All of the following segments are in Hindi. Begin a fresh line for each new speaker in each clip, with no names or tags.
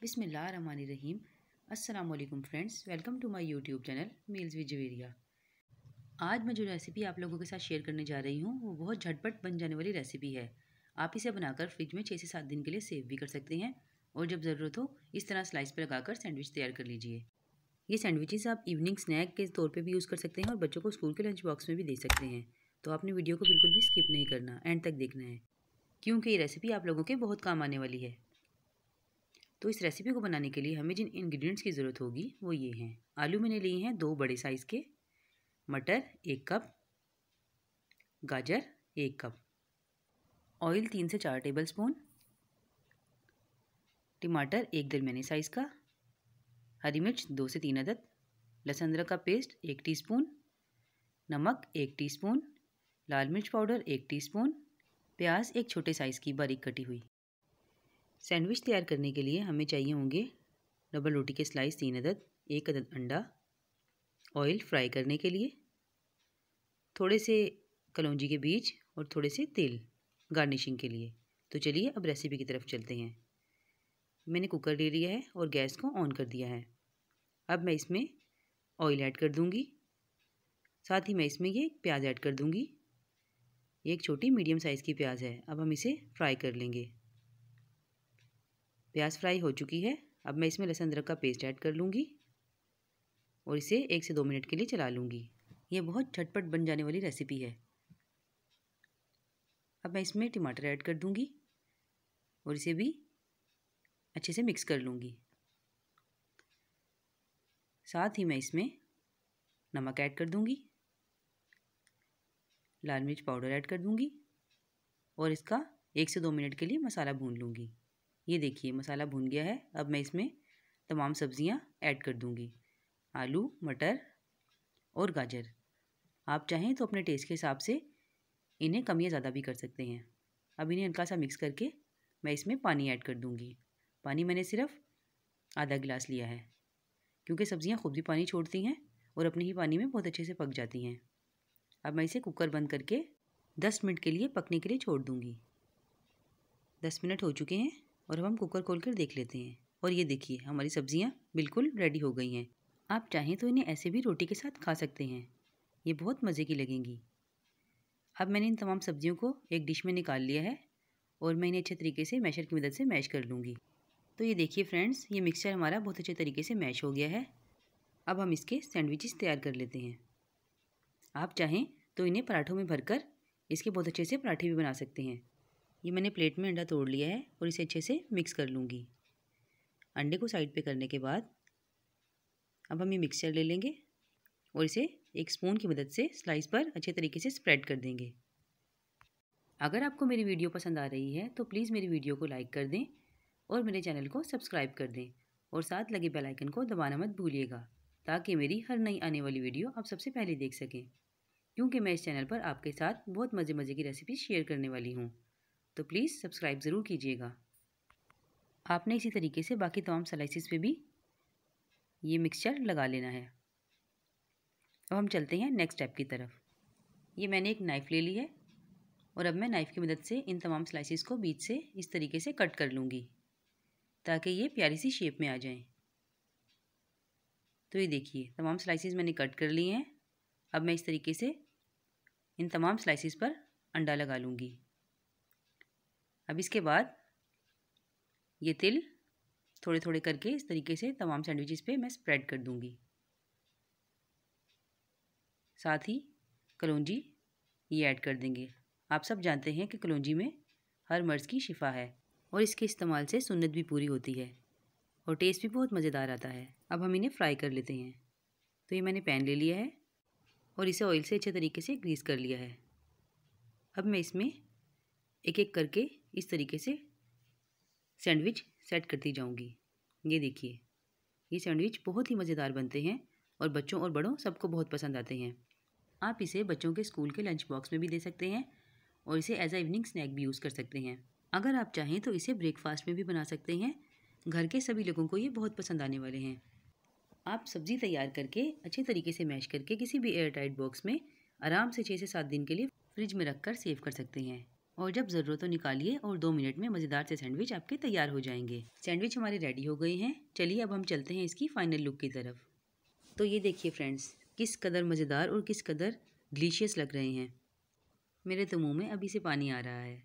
बिस्मिल्लाहिर्रहमानिर्रहीम। अस्सलाम वालेकुम friends, welcome to my YouTube channel meals with Javeria. आज मैं जो रेसिपी आप लोगों के साथ शेयर करने जा रही हूँ वो बहुत झटपट बन जाने वाली रेसिपी है। आप इसे बनाकर फ्रिज में 6 से 7 दिन के लिए सेव भी कर सकते हैं और जब ज़रूरत हो इस तरह स्लाइस पर लगाकर सैंडविच तैयार कर लीजिए। ये सैंडविचेस आप इवनिंग स्नैक के तौर पर भी यूज़ कर सकते हैं और बच्चों को स्कूल के लंच बॉक्स में भी दे सकते हैं। तो आपने वीडियो को बिल्कुल भी स्किप नहीं करना, एंड तक देखना है क्योंकि ये रेसिपी आप लोगों के बहुत काम आने वाली है। तो इस रेसिपी को बनाने के लिए हमें जिन इंग्रेडिएंट्स की ज़रूरत होगी वो ये हैं। आलू मैंने लिए हैं 2 बड़े साइज़ के, मटर 1 कप, गाजर 1 कप, ऑयल 3 से 4 टेबलस्पून, टमाटर 1 दरमियाने साइज़ का, हरी मिर्च 2 से 3 अदद, लहसुन अदरक का पेस्ट 1 टीस्पून, नमक 1 टीस्पून, लाल मिर्च पाउडर 1 टीस्पून, प्याज एक छोटे साइज़ की बारीक कटी हुई। सैंडविच तैयार करने के लिए हमें चाहिए होंगे डबल रोटी के स्लाइस 3 अदद, 1 अदद अंडा, ऑयल फ्राई करने के लिए, थोड़े से कलौंजी के बीज और थोड़े से तेल गार्निशिंग के लिए। तो चलिए अब रेसिपी की तरफ चलते हैं। मैंने कुकर ले लिया है और गैस को ऑन कर दिया है। अब मैं इसमें ऑयल ऐड कर दूंगी, साथ ही मैं इसमें ये प्याज ऐड कर दूंगी। ये एक छोटी मीडियम साइज़ की प्याज है। अब हम इसे फ्राई कर लेंगे। प्याज फ्राई हो चुकी है। अब मैं इसमें लहसुन अदरक का पेस्ट ऐड कर लूँगी और इसे 1 से 2 मिनट के लिए चला लूँगी। ये बहुत झटपट बन जाने वाली रेसिपी है। अब मैं इसमें टमाटर ऐड कर दूँगी और इसे भी अच्छे से मिक्स कर लूँगी। साथ ही मैं इसमें नमक ऐड कर दूँगी, लाल मिर्च पाउडर ऐड कर दूँगी और इसका 1 से 2 मिनट के लिए मसाला भून लूँगी। ये देखिए मसाला भून गया है। अब मैं इसमें तमाम सब्जियां ऐड कर दूँगी, आलू, मटर और गाजर। आप चाहें तो अपने टेस्ट के हिसाब से इन्हें कम या ज़्यादा भी कर सकते हैं। अब इन्हें हल्का सा मिक्स करके मैं इसमें पानी ऐड कर दूँगी। पानी मैंने सिर्फ आधा गिलास लिया है क्योंकि सब्जियां खुद भी पानी छोड़ती हैं और अपने ही पानी में बहुत अच्छे से पक जाती हैं। अब मैं इसे कुकर बंद करके 10 मिनट के लिए पकने के लिए छोड़ दूँगी। 10 मिनट हो चुके हैं और अब हम कुकर खोलकर देख लेते हैं और ये देखिए हमारी सब्जियां बिल्कुल रेडी हो गई हैं। आप चाहें तो इन्हें ऐसे भी रोटी के साथ खा सकते हैं, ये बहुत मज़े की लगेंगी। अब मैंने इन तमाम सब्जियों को एक डिश में निकाल लिया है और मैं इन्हें अच्छे तरीके से मैशर की मदद से मैश कर लूँगी। तो ये देखिए फ्रेंड्स, ये मिक्सचर हमारा बहुत अच्छे तरीके से मैश हो गया है। अब हम इसके सैंडविचेस तैयार कर लेते हैं। आप चाहें तो इन्हें पराठों में भरकर इसके बहुत अच्छे से पराठे भी बना सकते हैं। ये मैंने प्लेट में अंडा तोड़ लिया है और इसे अच्छे से मिक्स कर लूँगी। अंडे को साइड पे करने के बाद अब हम ये मिक्सचर ले लेंगे और इसे एक स्पून की मदद से स्लाइस पर अच्छे तरीके से स्प्रेड कर देंगे। अगर आपको मेरी वीडियो पसंद आ रही है तो प्लीज़ मेरी वीडियो को लाइक कर दें और मेरे चैनल को सब्सक्राइब कर दें और साथ लगे बेल आइकन को दबाना मत भूलिएगा ताकि मेरी हर नई आने वाली वीडियो आप सबसे पहले देख सकें, क्योंकि मैं इस चैनल पर आपके साथ बहुत मज़े की रेसिपी शेयर करने वाली हूँ। तो प्लीज़ सब्सक्राइब ज़रूर कीजिएगा। आपने इसी तरीके से बाकी तमाम स्लाइसेस पे भी ये मिक्सचर लगा लेना है। अब हम चलते हैं नेक्स्ट स्टेप की तरफ। ये मैंने एक नाइफ़ ले ली है और अब मैं नाइफ़ की मदद से इन तमाम स्लाइसेस को बीच से इस तरीके से कट कर लूँगी ताकि ये प्यारी सी शेप में आ जाएं। तो ये देखिए तमाम स्लाइसेस मैंने कट कर लिए हैं। अब मैं इस तरीके से इन तमाम स्लाइसेस पर अंडा लगा लूँगी। अब इसके बाद ये तिल थोड़े थोड़े करके इस तरीके से तमाम सैंडविचेस पे मैं स्प्रेड कर दूँगी। साथ ही कलौंजी ये ऐड कर देंगे। आप सब जानते हैं कि कलौंजी में हर मर्ज़ की शिफा है और इसके इस्तेमाल से सुन्नत भी पूरी होती है और टेस्ट भी बहुत मज़ेदार आता है। अब हम इन्हें फ्राई कर लेते हैं। तो ये मैंने पैन ले लिया है और इसे ऑयल से अच्छे तरीके से ग्रीस कर लिया है। अब मैं इसमें एक एक करके इस तरीके से सैंडविच सेट करती जाऊंगी। ये देखिए ये सैंडविच बहुत ही मज़ेदार बनते हैं और बच्चों और बड़ों सबको बहुत पसंद आते हैं। आप इसे बच्चों के स्कूल के लंच बॉक्स में भी दे सकते हैं और इसे एज अ इवनिंग स्नैक भी यूज़ कर सकते हैं। अगर आप चाहें तो इसे ब्रेकफास्ट में भी बना सकते हैं। घर के सभी लोगों को ये बहुत पसंद आने वाले हैं। आप सब्ज़ी तैयार करके अच्छे तरीके से मैश करके किसी भी एयर टाइट बॉक्स में आराम से 6 से 7 दिन के लिए फ्रिज में रख कर सेव कर सकते हैं। और जब ज़रूरत हो निकालिए और 2 मिनट में मज़ेदार से सैंडविच आपके तैयार हो जाएंगे। सैंडविच हमारे रेडी हो गए हैं। चलिए अब हम चलते हैं इसकी फाइनल लुक की तरफ। तो ये देखिए फ्रेंड्स, किस कदर मज़ेदार और किस कदर डिलीशियस लग रहे हैं। मेरे तो मुंह में अभी से पानी आ रहा है।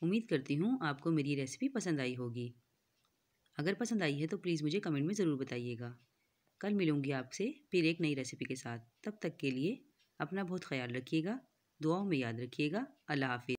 उम्मीद करती हूँ आपको मेरी रेसिपी पसंद आई होगी। अगर पसंद आई है तो प्लीज़ मुझे कमेंट में ज़रूर बताइएगा। कल मिलूँगी आपसे फिर एक नई रेसिपी के साथ। तब तक के लिए अपना बहुत ख्याल रखिएगा, दुआओं में याद रखिएगा। अल्लाह हाफ़िज़।